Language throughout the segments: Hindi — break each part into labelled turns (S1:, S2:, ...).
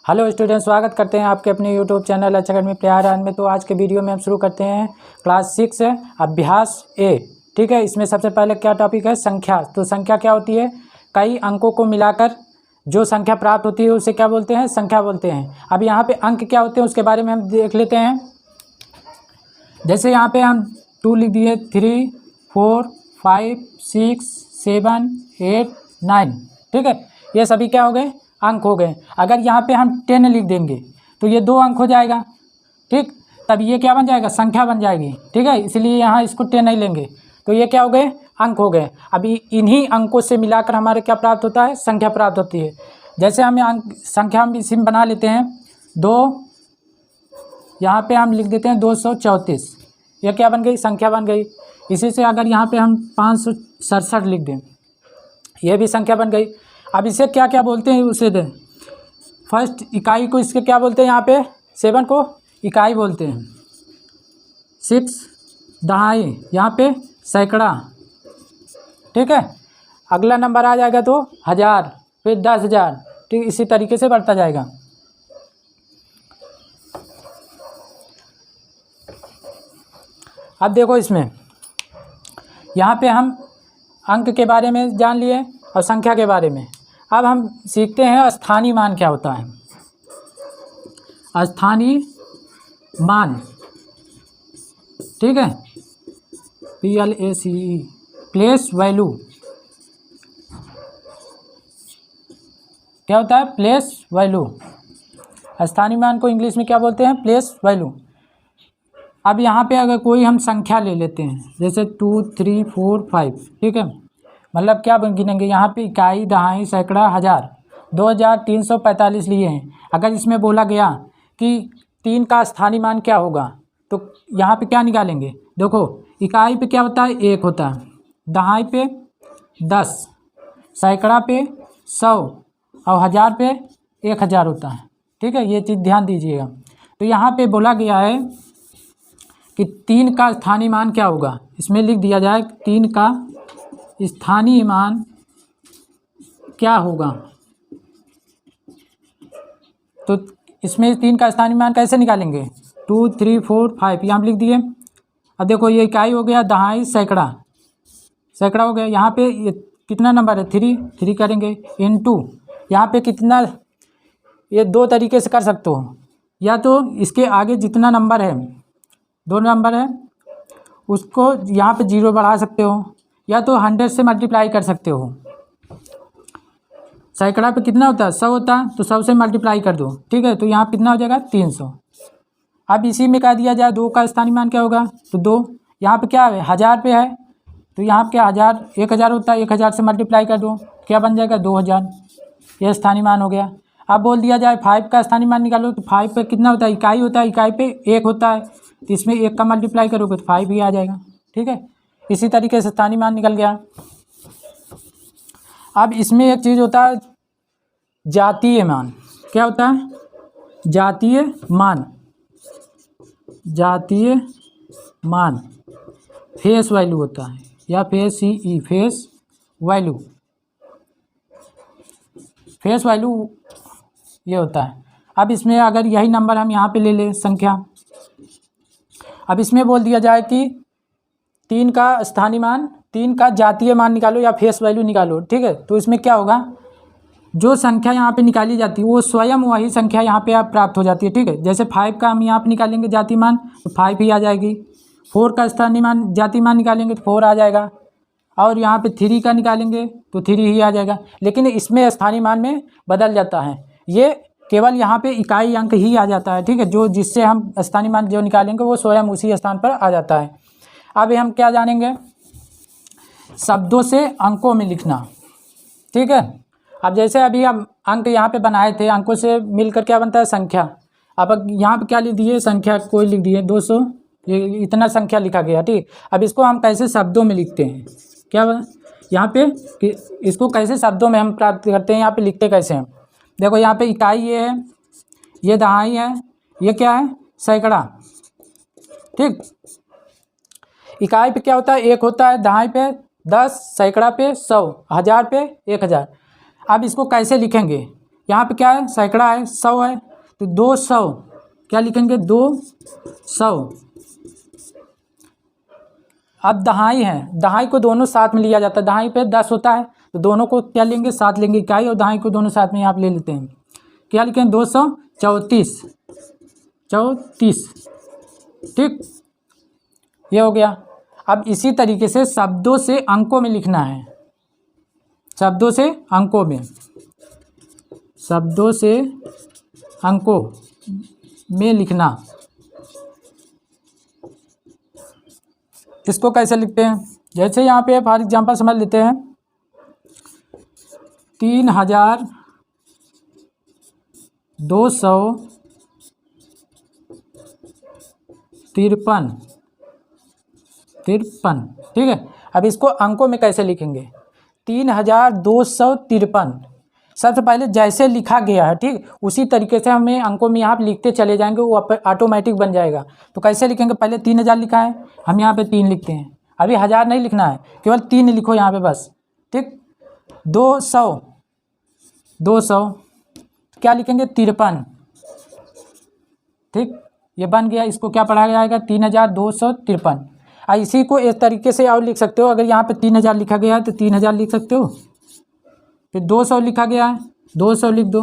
S1: हेलो स्टूडेंट, स्वागत करते हैं आपके अपने यूट्यूब चैनल अकादमी प्यार में। तो आज के वीडियो में हम शुरू करते हैं क्लास 6 अभ्यास ए। ठीक है, इसमें सबसे पहले क्या टॉपिक है? संख्या। तो संख्या क्या होती है? कई अंकों को मिलाकर जो संख्या प्राप्त होती है उसे क्या बोलते हैं? संख्या बोलते हैं। अब यहाँ पे अंक क्या होते हैं उसके बारे में हम देख लेते हैं। जैसे यहाँ पे हम 2 लिख दिए, 3, 4, 5, 6, 7, 8, 9। ठीक है, ये सभी क्या हो गए? अंक हो गए। अगर यहाँ पे हम 10 लिख देंगे तो ये 2 अंक हो जाएगा। ठीक, तब ये क्या बन जाएगा? संख्या बन जाएगी। ठीक है, इसलिए यहाँ इसको 10 नहीं लेंगे। तो ये क्या हो गए? अंक हो गए। अभी इन्हीं अंकों से मिलाकर हमारे क्या प्राप्त होता है? संख्या प्राप्त होती है। जैसे हमें अंक संख्या हम इसी में बना लेते हैं। 2, यहाँ पे हम लिख देते हैं 234। यह क्या बन गई? संख्या बन गई। इसी से अगर यहाँ पे हम 567 लिख दें, यह भी संख्या बन गई। अब इसे क्या क्या बोलते हैं उसे दें। फर्स्ट इकाई को इसके क्या बोलते हैं? यहाँ पे 7 को इकाई बोलते हैं। 6 दहाई, यहाँ पे सैकड़ा। ठीक है, अगला नंबर आ जाएगा तो 1000, फिर 10,000। ठीक, इसी तरीके से बढ़ता जाएगा। अब देखो इसमें यहाँ पे हम अंक के बारे में जान लिए और संख्या के बारे में। अब हम सीखते हैं स्थानीय मान क्या होता है। स्थानीय मान, ठीक है, PLACE, प्लेस वैल्यू। क्या होता है? Place value. स्थानीय मान को इंग्लिश में क्या बोलते हैं? Place value. अब यहाँ पे अगर कोई हम संख्या ले लेते हैं, जैसे 2, 3, 4, 5। ठीक है, मतलब क्या गिनेंगे? यहाँ पे इकाई, दहाई, सैकड़ा, हज़ार, 2345 लिए हैं। अगर इसमें बोला गया कि 3 का स्थानीय मान क्या होगा, तो यहाँ पे क्या निकालेंगे? देखो, इकाई पे क्या होता है? 1 होता है, दहाई पे 10, सैकड़ा पे 100 और हज़ार पे 1000 होता है। ठीक है, ये चीज़ ध्यान दीजिएगा। तो यहाँ पे बोला गया है कि 3 का स्थानीय मान क्या होगा। इसमें लिख दिया जाए 3 का स्थानीय मान क्या होगा। तो इसमें 3 का स्थानीय मान कैसे निकालेंगे? 2, 3, 4, 5 यहाँ लिख दिए। अब देखो, ये इकाई हो गया, दहाई, सैकड़ा, सैकड़ा हो गया। यहाँ पे ये कितना नंबर है? 3 करेंगे इनटू यहाँ पे कितना। ये 2 तरीके से कर सकते हो, या तो इसके आगे जितना नंबर है, 2 नंबर है, उसको यहाँ पे 0 बढ़ा सकते हो, या तो 100 से मल्टीप्लाई कर सकते हो। सैकड़ा पे कितना होता है? 100 होता है, तो 100 से मल्टीप्लाई कर दो। ठीक है, तो यहाँ कितना हो जाएगा? 300। अब इसी में कह दिया जाए 2 का स्थानीय मान क्या होगा, तो 2। यहाँ पे क्या है? 1000 पे है, तो यहाँ पे क्या 1000 होता है, 1000 से मल्टीप्लाई कर दो, क्या बन जाएगा? 2000। यह स्थानीय मान हो गया। अब बोल दिया जाए 5 का स्थानीय मान निकालो, तो 5 पे कितना होता है? इकाई होता है, इकाई पे 1 होता है, तो इसमें 1 का मल्टीप्लाई करोगे तो 5 ही आ जाएगा। ठीक है, इसी तरीके से स्थानीय मान निकल गया। अब इसमें एक चीज़ होता है जातीय मान। क्या होता है? जातीय मान। जातीय मान फेस वैल्यू होता है, या FACE, face value. Face value ये होता है। अब इसमें अगर यही नंबर हम यहाँ पे ले लें संख्या, अब इसमें बोल दिया जाए कि 3 का स्थानीय मान, 3 का जातीय मान निकालो या फेस वैल्यू निकालो। ठीक है, तो इसमें क्या होगा? जो संख्या यहाँ पे निकाली जाती है वो स्वयं वही संख्या यहाँ पे आप प्राप्त हो जाती है। ठीक है, जैसे 5 का हम यहाँ पे निकालेंगे जातीय मान, तो 5 ही आ जाएगी। 4 का स्थानीय मान, जातीय मान निकालेंगे तो 4 आ जाएगा, और यहाँ पे 3 का निकालेंगे तो 3 ही आ जाएगा। लेकिन इसमें स्थानीय मान में बदल जाता है, ये केवल यहाँ पे इकाई अंक ही आ जाता है। ठीक है, जो जिससे हम स्थानीय मान जो निकालेंगे वो स्वयं उसी स्थान पर आ जाता है। अब हम क्या जानेंगे? शब्दों से अंकों में लिखना। ठीक है, अब जैसे अभी हम अंक यहाँ पे बनाए थे, अंकों से मिलकर क्या बनता है? संख्या। अब यहाँ पे क्या लिख दिए? संख्या कोई लिख दिए 200, ये इतना संख्या लिखा गया। ठीक, अब इसको हम कैसे शब्दों में लिखते हैं? क्या यहाँ पे कि इसको कैसे शब्दों में हम प्राप्त करते हैं? यहाँ पे लिखते कैसे हैं? देखो, यहाँ पे इकाई ये है, ये दहाई है, ये क्या है? सैकड़ा। ठीक, इकाई पे क्या होता है? 1 होता है, दहाई पे 10, सैकड़ा पे 100, हज़ार पे 1000। अब इसको कैसे लिखेंगे? यहाँ पे क्या है, सैकड़ा है, 100 है, तो 200 क्या लिखेंगे, 200। अब दहाई है, दहाई को दोनों साथ में लिया जाता है, दहाई पे 10 होता है, तो दोनों को क्या लेंगे, साथ लेंगे, इकाई और दहाई को दोनों साथ में आप ले लेते हैं। क्या लिखेंगे, 234, 34, ठीक, ये हो गया। अब इसी तरीके से शब्दों से अंकों में लिखना है, शब्दों से अंकों में, शब्दों से अंकों में लिखना। इसको कैसे लिखते हैं, जैसे यहाँ पे फॉर एग्जांपल समझ लेते हैं, 3253, ठीक है। अब इसको अंकों में कैसे लिखेंगे, 3253, सबसे पहले जैसे लिखा गया है, ठीक, उसी तरीके से हमें अंकों में यहाँ पे लिखते चले जाएंगे, वो ऑटोमेटिक बन जाएगा। तो कैसे लिखेंगे, पहले 3000 लिखा है, हम यहाँ पे 3 लिखते हैं, अभी 1000 नहीं लिखना है, केवल 3 लिखो यहाँ पे बस, ठीक। 200 क्या लिखेंगे, 53, ठीक, ये बन गया। इसको क्या पढ़ा जाएगा, 3253। इसी को इस तरीके से और लिख सकते हो, अगर यहाँ पे 3000 लिखा गया है तो 3000 लिख सकते हो, फिर 200 लिखा गया है, 200 लिख दो,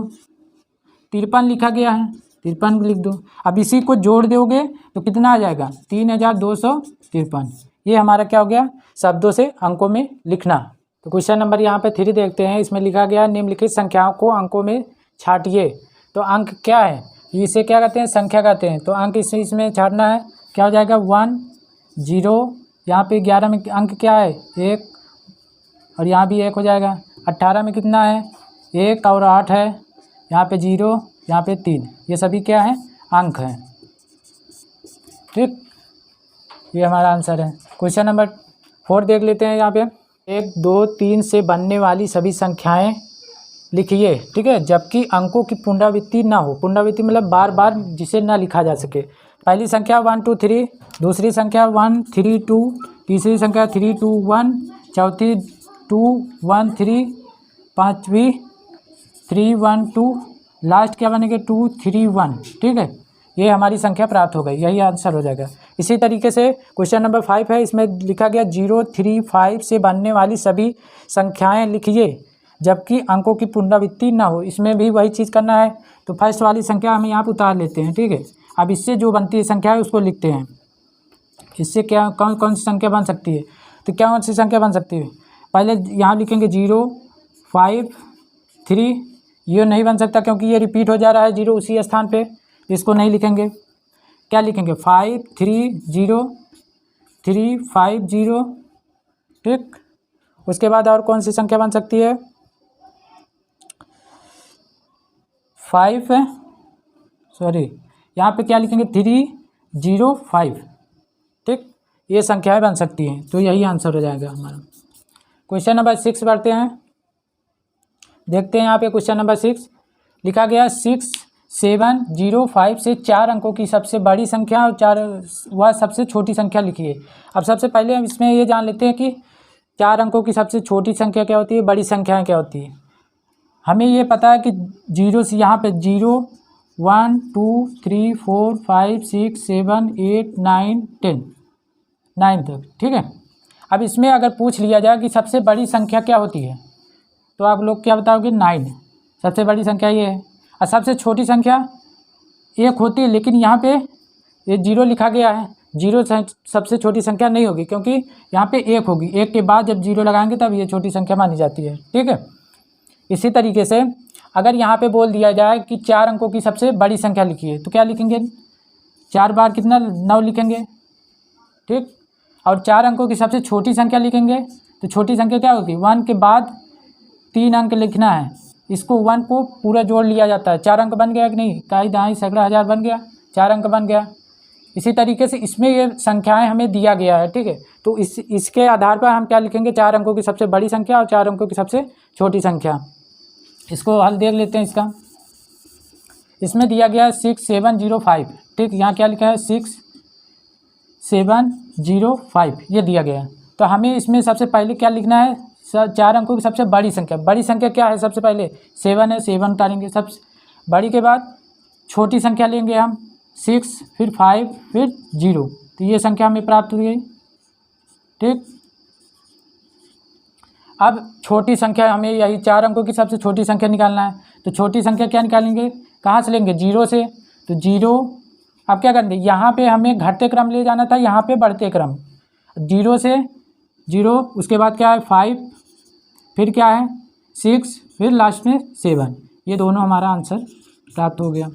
S1: 53 लिखा गया है, 53 लिख दो। अब इसी को जोड़ दोगे तो कितना आ जाएगा, 3253। ये हमारा क्या हो गया, शब्दों से अंकों में लिखना। तो क्वेश्चन नंबर यहाँ पे 3 देखते हैं, इसमें लिखा गया निम्नलिखित संख्याओं को अंकों में छांटिए। तो अंक क्या है, इसे क्या कहते हैं, संख्या कहते हैं। तो अंक इसमें छांटना है, क्या हो जाएगा, 1 0, यहाँ पे 11 में अंक क्या है, 1, और यहाँ भी 1 हो जाएगा। 18 में कितना है, 1 और 8 है, यहाँ पे 0, यहाँ पे 3, ये सभी क्या है, अंक हैं, ठीक। ये हमारा आंसर है। क्वेश्चन नंबर 4 देख लेते हैं। यहाँ पे 1 2 3 से बनने वाली सभी संख्याएं लिखिए, ठीक है, जबकि अंकों की पुनरावृत्ति ना हो। पुनरावृत्ति मतलब बार बार जिसे ना लिखा जा सके। पहली संख्या 1 2 3, दूसरी संख्या 1 3 2, तीसरी संख्या 3 2 1, चौथी 2 1 3, पाँचवीं 3 1 2, लास्ट क्या बनेगा, 2 3 1, ठीक है। ये हमारी संख्या प्राप्त हो गई, यही आंसर हो जाएगा। इसी तरीके से क्वेश्चन नंबर 5 है, इसमें लिखा गया 0 3 5 से बनने वाली सभी संख्याएं लिखिए जबकि अंकों की पुनरावृत्ति ना हो। इसमें भी वही चीज़ करना है। तो फर्स्ट वाली संख्या हम यहाँ पर उतार लेते हैं, ठीक है। अब इससे जो बनती है संख्या है उसको लिखते हैं। इससे क्या कौन कौन सी संख्या बन सकती है, तो क्या कौन सी संख्या बन सकती है, पहले यहाँ लिखेंगे 0 5 3, ये नहीं बन सकता क्योंकि ये रिपीट हो जा रहा है 0 उसी स्थान पे, इसको नहीं लिखेंगे। क्या लिखेंगे, 5 3 0 3 5 0, ठीक। उसके बाद और कौन सी संख्या बन सकती है, 5 यहाँ पे क्या लिखेंगे 3 0 5, ठीक। ये संख्याएं बन सकती हैं, तो यही आंसर हो जाएगा हमारा। क्वेश्चन नंबर 6 बढ़ते हैं, देखते हैं। यहाँ पे क्वेश्चन नंबर 6 लिखा गया 6 7 0 5 से 4 अंकों की सबसे बड़ी संख्या और 4 वह सबसे छोटी संख्या लिखिए। अब सबसे पहले हम इसमें ये जान लेते हैं कि 4 अंकों की सबसे छोटी संख्या क्या होती है, बड़ी संख्याएँ क्या होती है। हमें ये पता है कि 0 से यहाँ पे 0 1 2 3 4 5 6 7 8 9 10 9 तक, ठीक है। अब इसमें अगर पूछ लिया जाए कि सबसे बड़ी संख्या क्या होती है, तो आप लोग क्या बताओगे, 9 सबसे बड़ी संख्या ये है। और सबसे छोटी संख्या 1 होती है, लेकिन यहाँ पे ये 0 लिखा गया है, 0 सबसे छोटी संख्या नहीं होगी क्योंकि यहाँ पे 1 होगी, 1 के बाद जब 0 लगाएंगे तब ये छोटी संख्या मानी जाती है, ठीक है। इसी तरीके से अगर यहाँ पे बोल दिया जाए कि 4 अंकों की सबसे बड़ी संख्या लिखिए, तो क्या लिखेंगे, 4 बार कितना, 9 लिखेंगे, ठीक। और 4 अंकों की सबसे छोटी संख्या लिखेंगे, तो छोटी संख्या क्या होगी, 1 के बाद 3 अंक लिखना है, इसको 1 को पूरा जोड़ लिया जाता है। 4 अंक बन गया कि नहीं, इकाई दहाई सैकड़ा हज़ार बन गया, 4 अंक बन गया। इसी तरीके से इसमें ये संख्याएं हमें दिया गया है, ठीक है। तो इसके आधार पर हम क्या लिखेंगे, 4 अंकों की सबसे बड़ी संख्या और 4 अंकों की सबसे छोटी संख्या। इसको हल देख लेते हैं इसका। इसमें दिया गया है 6 7 0 5, ठीक। यहाँ क्या लिखा है, 6 7 0 5, ये दिया गया है। तो हमें इसमें सबसे पहले क्या लिखना है, 4 अंकों की सबसे बड़ी संख्या क्या है? सबसे पहले 7 है, 7 उतारेंगे। सबसे बड़ी के बाद छोटी संख्या लेंगे हम 6, फिर 5, फिर 0। तो ये संख्या हमें प्राप्त हुई। ठीक, अब छोटी संख्या हमें यही 4 अंकों की सबसे छोटी संख्या निकालना है। तो छोटी संख्या क्या निकालेंगे? कहाँ से लेंगे? 0 से। तो 0 अब क्या करेंगे? यहाँ पे हमें घटते क्रम ले जाना था, यहाँ पे बढ़ते क्रम। 0 से 0, उसके बाद क्या है? 5, फिर क्या है? 6, फिर लास्ट में 7। ये दोनों हमारा आंसर प्राप्त हो गया।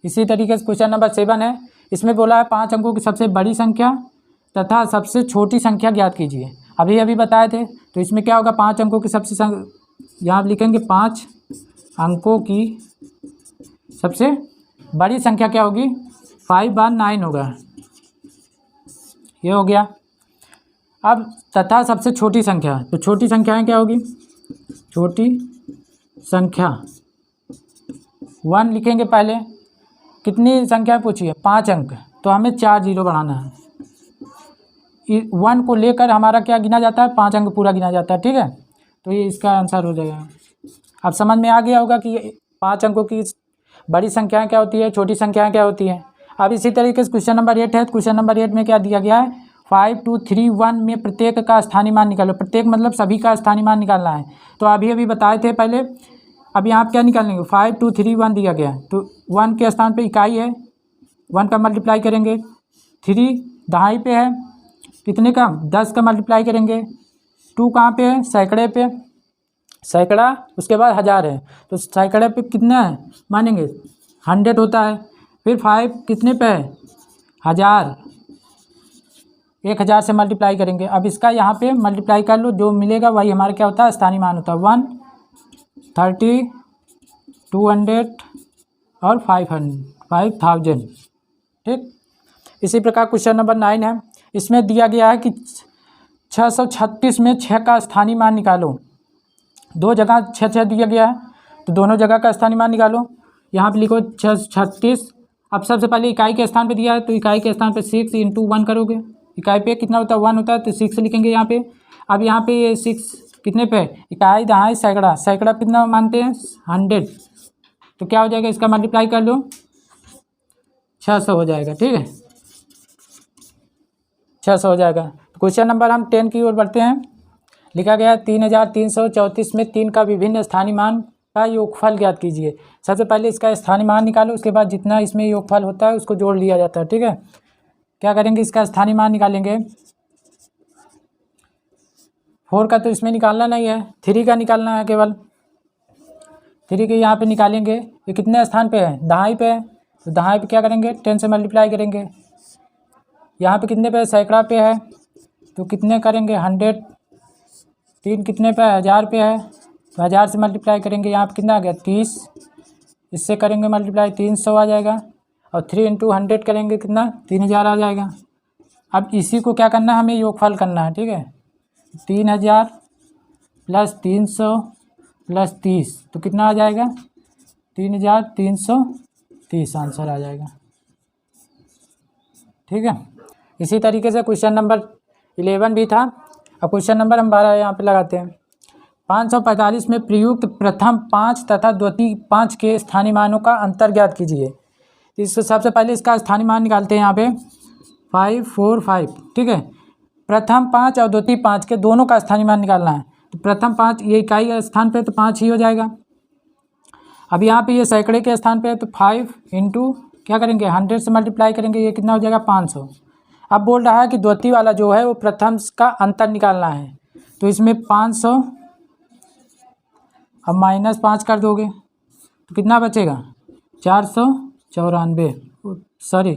S1: इसी तरीके से क्वेश्चन नंबर 7 है। इसमें बोला है 5 अंकों की सबसे बड़ी संख्या तथा सबसे छोटी संख्या ज्ञात कीजिए। अभी बताए थे। तो इसमें क्या होगा? 5 अंकों की सबसे यहाँ लिखेंगे 5 अंकों की सबसे बड़ी संख्या क्या होगी? 5/9 होगा। ये हो गया। अब तथा सबसे छोटी संख्या, तो छोटी संख्याएं क्या होगी? छोटी संख्या 1 लिखेंगे पहले। कितनी संख्या पूछी है? 5 अंक, तो हमें 4 0 बढ़ाना है। 1 को लेकर हमारा क्या गिना जाता है? 5 अंक पूरा गिना जाता है। ठीक है, तो ये इसका आंसर हो जाएगा। अब समझ में आ गया होगा कि 5 अंकों की बड़ी संख्याएं क्या होती है, छोटी संख्याएं क्या होती हैं। अब इसी तरीके से क्वेश्चन नंबर 8 है। क्वेश्चन नंबर 8 में क्या दिया गया है? 5 2 3 1 में प्रत्येक का स्थानीय मान निकालो। प्रत्येक मतलब सभी का स्थानीय मान निकालना है। तो अभी बताए थे पहले। अब यहाँ क्या निकालेंगे? 5 2 3 1 दिया गया है, तो 1 के स्थान पे इकाई है, 1 का मल्टीप्लाई करेंगे। 3 दहाई पे है, कितने का? 10 का मल्टीप्लाई करेंगे। 2 कहाँ पे है? सैकड़े पे, सैकड़ा, उसके बाद 1000 है, तो सैकड़े पे कितना है मानेंगे? 100 होता है। फिर 5 कितने पे है? 1000, 1000 से मल्टीप्लाई करेंगे। अब इसका यहाँ पे मल्टीप्लाई कर लो, जो मिलेगा वही हमारा क्या होता है? स्थानीय मान होता है। 130, 200 और 5000। ठीक, इसी प्रकार क्वेश्चन नंबर 9 है। इसमें दिया गया है कि 636 में 6 का स्थानीय मान निकालो। दो जगह 6 दिया गया है, तो दोनों जगह का स्थानीय मान निकालो। यहाँ पे लिखो 636। अब सबसे पहले इकाई के स्थान पे दिया है, तो इकाई के स्थान पे 6 × 1 करोगे। इकाई पे कितना होता है? 1 होता है, तो 6 लिखेंगे यहाँ पे। अब यहाँ पे ये 6 कितने पे? इकाई दहाई सैकड़ा, सैकड़ा कितना मानते हैं? 100। तो क्या हो जाएगा? इसका मल्टीप्लाई कर लो, 600 हो जाएगा। ठीक है, 600 हो जाएगा। तो क्वेश्चन नंबर हम 10 की ओर बढ़ते हैं। लिखा गया 3334 में 3 का विभिन्न स्थानीय मान का योगफल ज्ञात कीजिए। सबसे पहले इसका स्थानीय मान निकालो, उसके बाद जितना इसमें योगफल होता है उसको जोड़ लिया जाता है। ठीक है, क्या करेंगे? इसका स्थानीय मान निकालेंगे। 4 का तो इसमें निकालना नहीं है, 3 का निकालना है केवल। 3 के यहाँ पे निकालेंगे। ये कितने स्थान पे है? दहाई पे है, तो दहाई पे क्या करेंगे? 10 से मल्टीप्लाई करेंगे। यहाँ पे कितने पे? सैकड़ा पे है, तो कितने करेंगे? 100। 3 कितने पे? 1000 पे है, तो 1000 से मल्टीप्लाई करेंगे। यहाँ पे कितना आ गया? 30। इससे करेंगे मल्टीप्लाई, 300 आ जाएगा। और 3 × 100 करेंगे, कितना? 3000 आ जाएगा। अब इसी को क्या करना है? हमें योगफल करना है। ठीक है, 3000 + 300 + 30, तो कितना आ जाएगा? 3330 आंसर आ जाएगा। ठीक है, इसी तरीके से क्वेश्चन नंबर 11 भी था। अब क्वेश्चन नंबर हम 12 यहाँ पे लगाते हैं। 545 में प्रयुक्त प्रथम 5 तथा द्वितीय 5 के स्थानीय मानों का अंतर ज्ञात कीजिए। इससे सबसे पहले इसका स्थानीय मान निकालते हैं। यहाँ पे 545। ठीक है, प्रथम 5 और द्वितीय 5 के दोनों का स्थानीय मान निकालना है। तो प्रथम 5 ये इकाई के स्थान पे, तो 5 ही हो जाएगा। अब यहाँ पे ये सैकड़े के स्थान पे है, तो 5 × क्या करेंगे? 100 से मल्टीप्लाई करेंगे। ये कितना हो जाएगा? 500। अब बोल रहा है कि द्वितीय वाला जो है वो प्रथम का अंतर निकालना है। तो इसमें 500, अब -5 कर दोगे तो कितना बचेगा? 495, सॉरी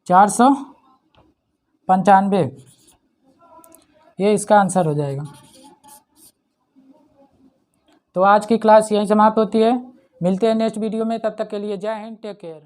S1: 495। ये इसका आंसर हो जाएगा। तो आज की क्लास यहीं समाप्त होती है। मिलते हैं नेक्स्ट वीडियो में, तब तक के लिए जय हिंद, टेक केयर।